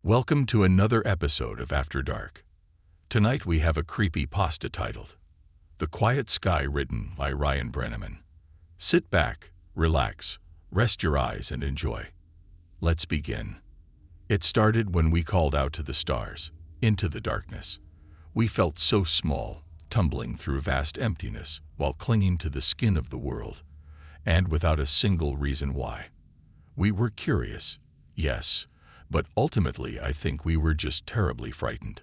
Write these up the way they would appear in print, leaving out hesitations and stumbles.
Welcome to another episode of After Dark. Tonight we have a creepypasta titled The Quiet Sky, written by Ryan Brennaman. Sit back, relax, rest your eyes and enjoy. Let's begin. It started when we called out to the stars, into the darkness. We felt so small, tumbling through vast emptiness while clinging to the skin of the world, and without a single reason why. We were curious, yes, but ultimately I think we were just terribly frightened.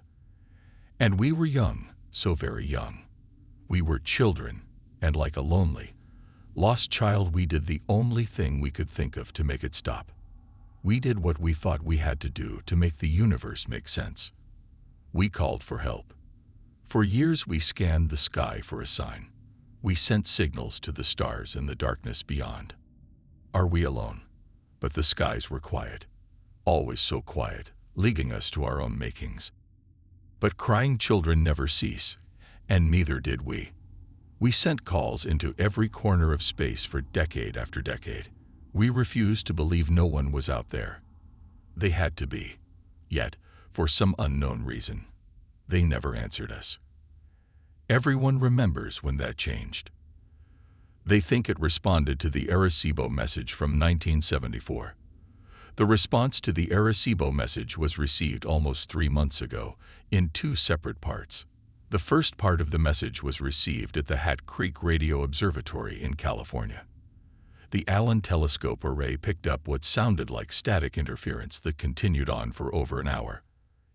And we were young, so very young. We were children, and like a lonely, lost child, we did the only thing we could think of to make it stop. We did what we thought we had to do to make the universe make sense. We called for help. For years we scanned the sky for a sign. We sent signals to the stars in the darkness beyond. Are we alone? But the skies were quiet. Always so quiet, leading us to our own makings. But crying children never cease, and neither did we. We sent calls into every corner of space for decade after decade. We refused to believe no one was out there. They had to be. Yet, for some unknown reason, they never answered us. Everyone remembers when that changed. They think it responded to the Arecibo message from 1974. The response to the Arecibo message was received almost 3 months ago, in 2 separate parts. The first part of the message was received at the Hat Creek Radio Observatory in California. The Allen telescope array picked up what sounded like static interference that continued on for over an hour.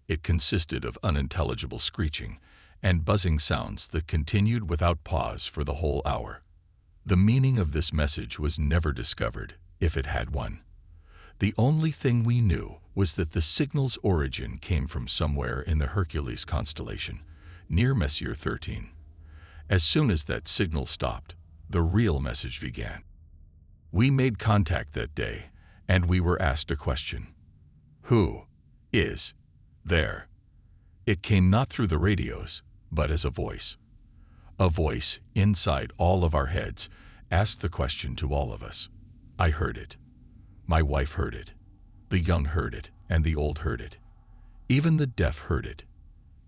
It consisted of unintelligible screeching and buzzing sounds that continued without pause for the whole hour. The meaning of this message was never discovered, if it had one. The only thing we knew was that the signal's origin came from somewhere in the Hercules constellation, near Messier 13. As soon as that signal stopped, the real message began. We made contact that day, and we were asked a question. Who is there? It came not through the radios, but as a voice. A voice inside all of our heads asked the question to all of us. I heard it. My wife heard it. The young heard it, and the old heard it. Even the deaf heard it.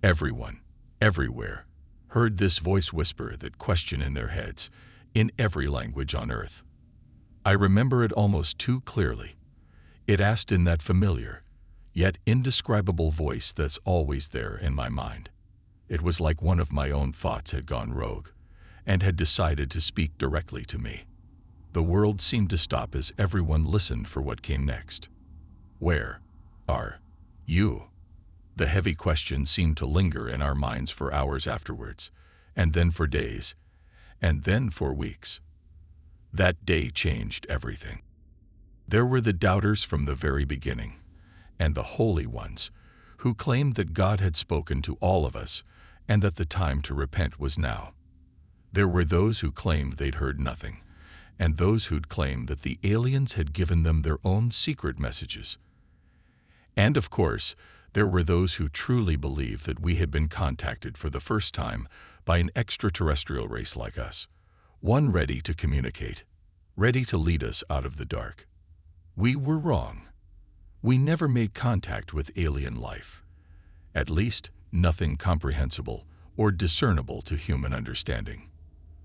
Everyone, everywhere, heard this voice whisper that question in their heads, in every language on earth. I remember it almost too clearly. It asked in that familiar, yet indescribable voice that's always there in my mind. It was like one of my own thoughts had gone rogue, and had decided to speak directly to me. The world seemed to stop as everyone listened for what came next. Where are you? The heavy question seemed to linger in our minds for hours afterwards, and then for days, and then for weeks. That day changed everything. There were the doubters from the very beginning, and the holy ones, who claimed that God had spoken to all of us, and that the time to repent was now. There were those who claimed they'd heard nothing, and those who'd claimed that the aliens had given them their own secret messages. And of course, there were those who truly believed that we had been contacted for the first time by an extraterrestrial race like us, one ready to communicate, ready to lead us out of the dark. We were wrong. We never made contact with alien life. At least, nothing comprehensible or discernible to human understanding.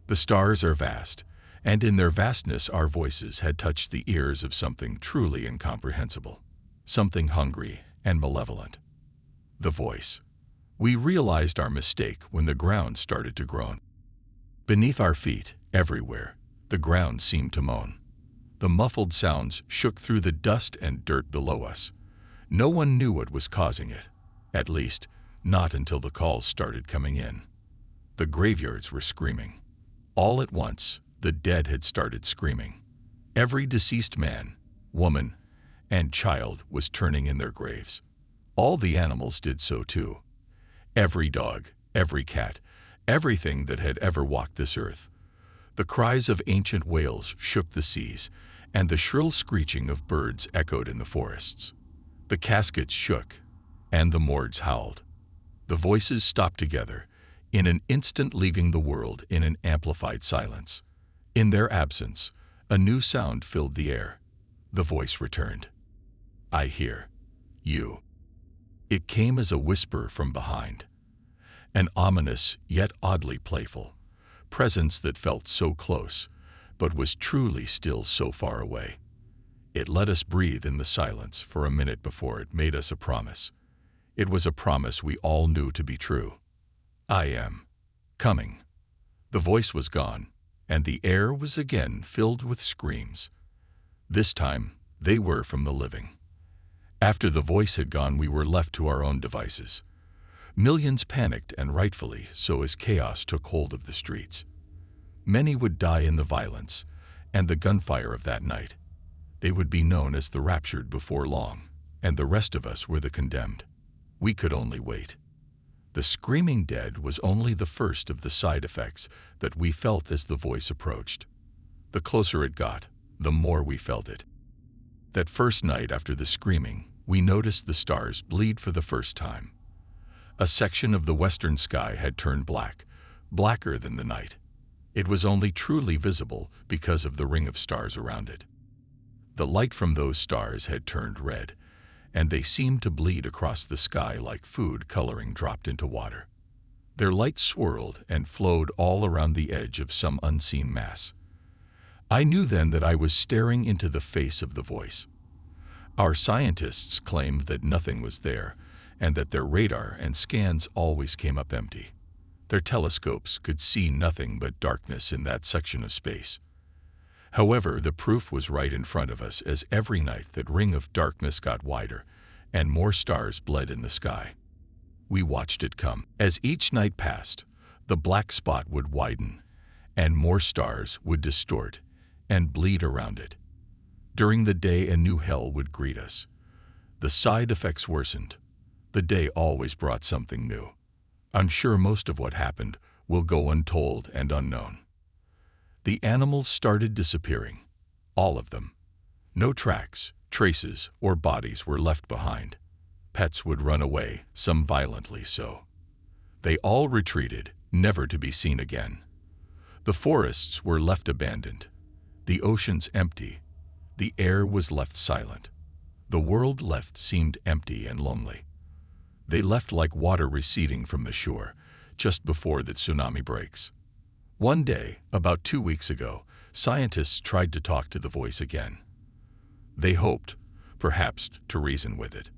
The stars are vast, and in their vastness our voices had touched the ears of something truly incomprehensible, something hungry and malevolent. The voice. We realized our mistake when the ground started to groan. Beneath our feet, everywhere, the ground seemed to moan. The muffled sounds shook through the dust and dirt below us. No one knew what was causing it, at least, not until the calls started coming in. The graveyards were screaming. All at once, the dead had started screaming. Every deceased man, woman, and child was turning in their graves. All the animals did so too. Every dog, every cat, everything that had ever walked this earth. The cries of ancient whales shook the seas, and the shrill screeching of birds echoed in the forests. The caskets shook, and the morgues howled. The voices stopped together, in an instant leaving the world in an amplified silence. In their absence, a new sound filled the air. The voice returned. I hear you. It came as a whisper from behind, an ominous yet oddly playful presence that felt so close, but was truly still so far away. It let us breathe in the silence for a minute before it made us a promise. It was a promise we all knew to be true. I am coming. The voice was gone, and the air was again filled with screams. This time, they were from the living. After the voice had gone, we were left to our own devices. Millions panicked, and rightfully so, as chaos took hold of the streets. Many would die in the violence and the gunfire of that night. They would be known as the raptured before long, and the rest of us were the condemned. We could only wait. The screaming dead was only the first of the side effects that we felt as the voice approached. The closer it got, the more we felt it. That first night after the screaming, we noticed the stars bleed for the first time. A section of the western sky had turned black, blacker than the night. It was only truly visible because of the ring of stars around it. The light from those stars had turned red, and they seemed to bleed across the sky like food coloring dropped into water. Their light swirled and flowed all around the edge of some unseen mass. I knew then that I was staring into the face of the voice. Our scientists claimed that nothing was there, and that their radar and scans always came up empty. Their telescopes could see nothing but darkness in that section of space. However, the proof was right in front of us, as every night that ring of darkness got wider, and more stars bled in the sky. We watched it come. As each night passed, the black spot would widen, and more stars would distort and bleed around it. During the day, a new hell would greet us. The side effects worsened. The day always brought something new. I'm sure most of what happened will go untold and unknown. The animals started disappearing, all of them. No tracks, traces, or bodies were left behind. Pets would run away, some violently so. They all retreated, never to be seen again. The forests were left abandoned, the oceans empty, the air was left silent. The world left seemed empty and lonely. They left like water receding from the shore, just before the tsunami breaks. One day, about 2 weeks ago, scientists tried to talk to the voice again. They hoped, perhaps, to reason with it.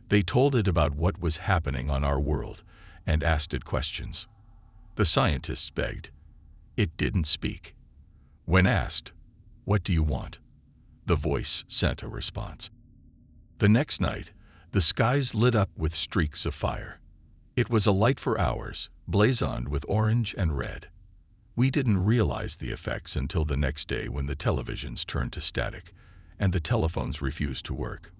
They told it about what was happening on our world and asked it questions. The scientists begged. It didn't speak. When asked, "What do you want?" the voice sent a response. The next night, the skies lit up with streaks of fire. It was a light for hours, blazoned with orange and red. We didn't realize the effects until the next day, when the televisions turned to static and the telephones refused to work.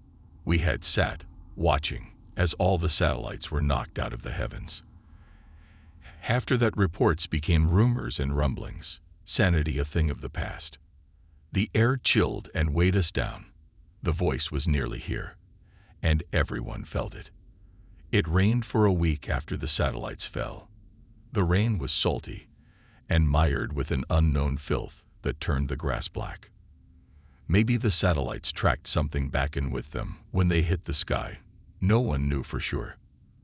We had sat, watching, as all the satellites were knocked out of the heavens. After that, reports became rumors and rumblings, sanity a thing of the past. The air chilled and weighed us down. The voice was nearly here, and everyone felt it. It rained for a week after the satellites fell. The rain was salty and mired with an unknown filth that turned the grass black. Maybe the satellites tracked something back in with them when they hit the sky. No one knew for sure.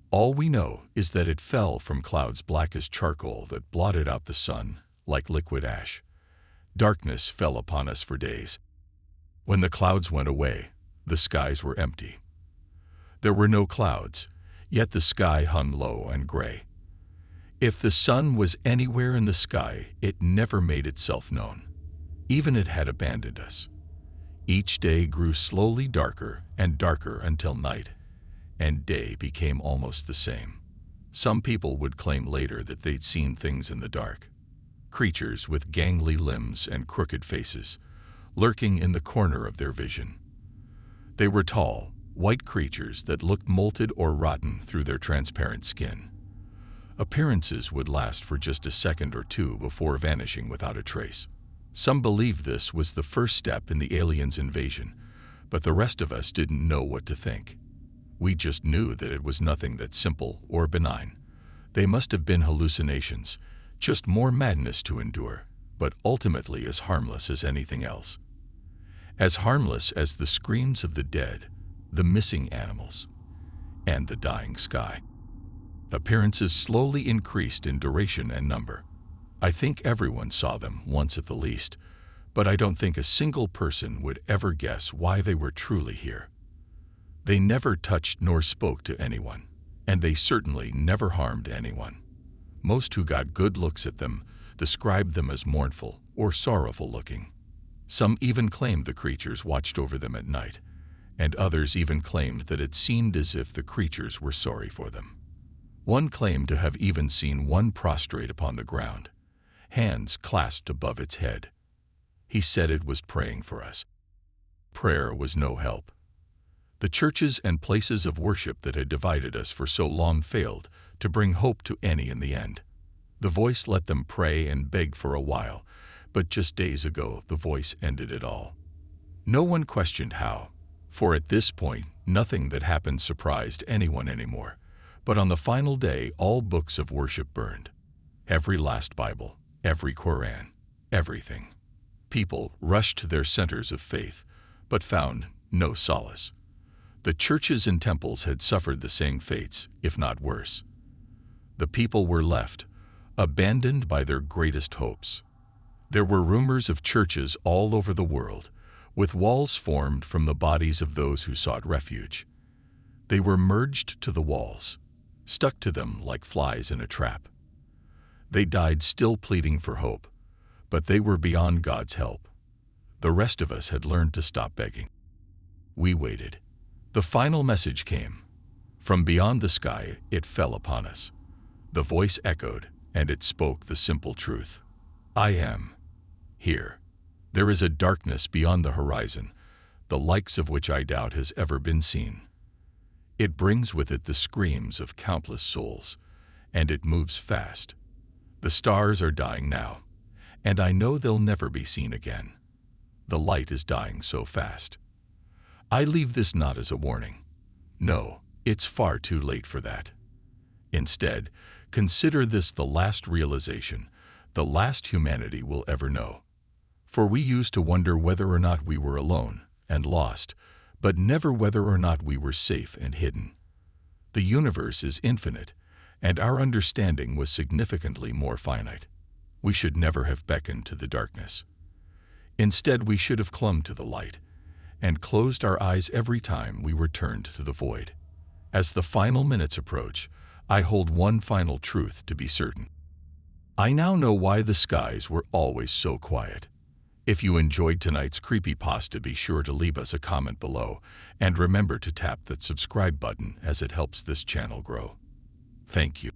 All we know is that it fell from clouds black as charcoal that blotted out the sun like liquid ash. Darkness fell upon us for days. When the clouds went away, the skies were empty. There were no clouds, yet the sky hung low and gray. If the sun was anywhere in the sky, it never made itself known. Even it had abandoned us. Each day grew slowly darker and darker until night, and day became almost the same. Some people would claim later that they'd seen things in the dark. Creatures with gangly limbs and crooked faces, lurking in the corner of their vision. They were tall, white creatures that looked molted or rotten through their transparent skin. Appearances would last for just a second or two before vanishing without a trace. Some believed this was the first step in the aliens' invasion, but the rest of us didn't know what to think. We just knew that it was nothing that simple or benign. They must have been hallucinations, just more madness to endure, but ultimately as harmless as anything else. As harmless as the screams of the dead, the missing animals, and the dying sky. Appearances slowly increased in duration and number. I think everyone saw them once at the least, but I don't think a single person would ever guess why they were truly here. They never touched nor spoke to anyone, and they certainly never harmed anyone. Most who got good looks at them described them as mournful or sorrowful looking. Some even claimed the creatures watched over them at night, and others even claimed that it seemed as if the creatures were sorry for them. One claimed to have even seen one prostrate upon the ground, hands clasped above its head. He said it was praying for us. Prayer was no help. The churches and places of worship that had divided us for so long failed to bring hope to any in the end. The voice let them pray and beg for a while, but just days ago the voice ended it all. No one questioned how, for at this point nothing that happened surprised anyone anymore. But on the final day all books of worship burned. Every last Bible, every Quran, everything. People rushed to their centers of faith, but found no solace. The churches and temples had suffered the same fates, if not worse. The people were left, abandoned by their greatest hopes. There were rumors of churches all over the world, with walls formed from the bodies of those who sought refuge. They were merged to the walls, stuck to them like flies in a trap. They died still pleading for hope, but they were beyond God's help. The rest of us had learned to stop begging. We waited. The final message came. From beyond the sky, it fell upon us. The voice echoed, and it spoke the simple truth. I am here. There is a darkness beyond the horizon, the likes of which I doubt has ever been seen. It brings with it the screams of countless souls, and it moves fast. The stars are dying now, and I know they'll never be seen again. The light is dying so fast. I leave this not as a warning. No, it's far too late for that. Instead, consider this the last realization, the last humanity will ever know. For we used to wonder whether or not we were alone and lost, but never whether or not we were safe and hidden. The universe is infinite, and our understanding was significantly more finite. We should never have beckoned to the darkness. Instead, we should have clung to the light, and closed our eyes every time we were turned to the void. As the final minutes approach, I hold one final truth to be certain. I now know why the skies were always so quiet. If you enjoyed tonight's Creepypasta, be sure to leave us a comment below, and remember to tap that subscribe button as it helps this channel grow. Thank you.